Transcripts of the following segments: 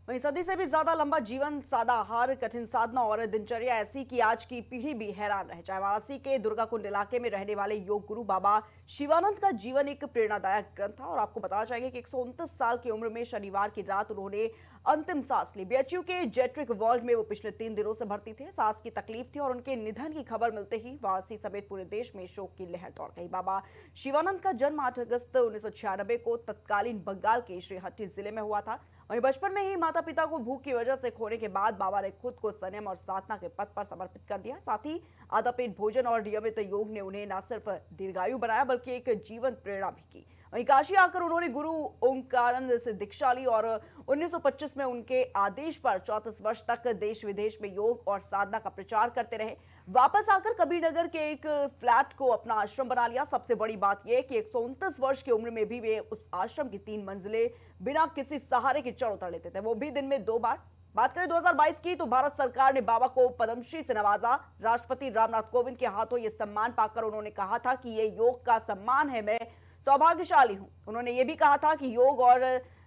वहीं सदी से भी ज्यादा लंबा जीवन, सादा आहार, कठिन साधना और दिनचर्या ऐसी कि आज की पीढ़ी भी हैरान रह जाए। वाराणसी के दुर्गाकुंड इलाके में रहने वाले योग गुरु बाबा शिवानंद का जीवन एक प्रेरणादायक ग्रंथ था और आपको बताना चाहिए कि 129 साल की उम्र में शनिवार की रात उन्होंने अंतिम सांस ली। बीएचयू के जेट्रिक वार्ड में वो पिछले 3 दिनों से भर्ती थे। सांस की तकलीफ थी और उनके निधन की खबर मिलते ही वाराणसी समेत पूरे देश में शोक की लहर दौड़ गई। बाबा शिवानंद का जन्म 8 अगस्त 1996 को तत्कालीन बंगाल के श्रीहट्टी जिले में हुआ था। वहीं बचपन में ही माता पिता को भूख की वजह से खोने के बाद बाबा ने खुद को संयम और साधना के पथ पर समर्पित कर दिया। साथ ही आधा पेट भोजन और नियमित योग ने उन्हें न सिर्फ दीर्घायु बनाया बल्कि एक जीवंत प्रेरणा भी की। वहीं काशी आकर उन्होंने गुरु ओंकारानंद से दीक्षा ली और 1925 में उनके आदेश पर 34 वर्ष तक देश विदेश में योग और साधना का प्रचार करते रहे। वापस आकर कबीरनगर के एक फ्लैट को अपना आश्रम बना लिया। सबसे बड़ी बात यह कि 129 वर्ष की उम्र में भी वे उस आश्रम की 3 मंजिलें बिना किसी सहारे के चढ़ उतर लेते थे, वो भी दिन में 2 बार। बात करें 2022 की तो भारत सरकार ने बाबा को पद्मश्री से नवाजा। राष्ट्रपति रामनाथ कोविंद के हाथों यह सम्मान पाकर उन्होंने कहा था कि यह योग का सम्मान है, मैं सौभाग्यशाली हूं। उन्होंने यह भी कहा था कि योग और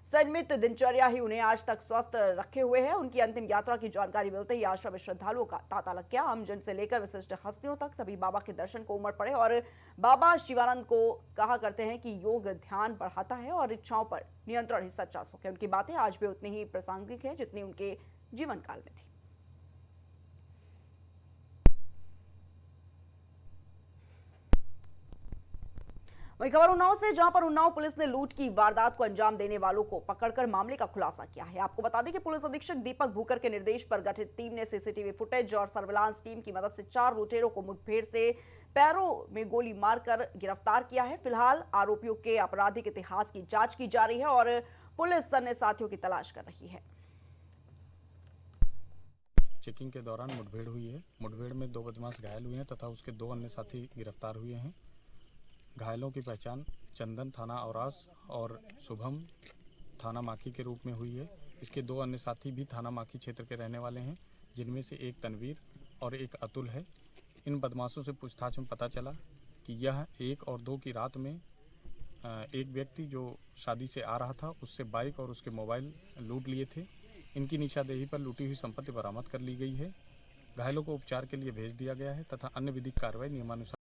संयमित दिनचर्या ही उन्हें आज तक स्वस्थ रखे हुए है। उनकी अंतिम यात्रा की जानकारी मिलते ही आश्रम में श्रद्धालुओं का तांता लग गया। आमजन से लेकर विशिष्ट हस्तियों तक सभी बाबा के दर्शन को उमड़ पड़े और बाबा शिवानंद को कहा करते हैं कि योग ध्यान बढ़ाता है और इच्छाओं पर नियंत्रण ही सच्चा सुख है। उनकी बातें आज भी उतनी ही प्रासंगिक है जितनी उनके जीवन काल में थी। वहीं खबर उन्नाव से, जहां पर उन्नाव पुलिस ने लूट की वारदात को अंजाम देने वालों को पकड़कर मामले का खुलासा किया है। आपको बता दें कि पुलिस अधीक्षक दीपक भूकर के निर्देश पर गठित टीम ने सीसीटीवी फुटेज और सर्विलांस टीम की मदद से 4 लुटेरों को मुठभेड़ से पैरों में गोली मारकर गिरफ्तार किया है। फिलहाल आरोपियों के आपराधिक इतिहास की जांच की जा रही है और पुलिस अन्य साथियों की तलाश कर रही है। चेकिंग के दौरान मुठभेड़ हुई है। मुठभेड़ में 2 बदमाश घायल हुए हैं तथा उसके 2 अन्य साथी गिरफ्तार हुए हैं। घायलों की पहचान चंदन थाना औरास और शुभम थाना माखी के रूप में हुई है। इसके 2 अन्य साथी भी थाना माखी क्षेत्र के रहने वाले हैं, जिनमें से एक तनवीर और एक अतुल है। इन बदमाशों से पूछताछ में पता चला कि यह 1 और 2 की रात में एक व्यक्ति जो शादी से आ रहा था उससे बाइक और उसके मोबाइल लूट लिए थे। इनकी निशानदेही पर लूटी हुई संपत्ति बरामद कर ली गई है। घायलों को उपचार के लिए भेज दिया गया है तथा अन्य विधिक कार्रवाई नियमानुसार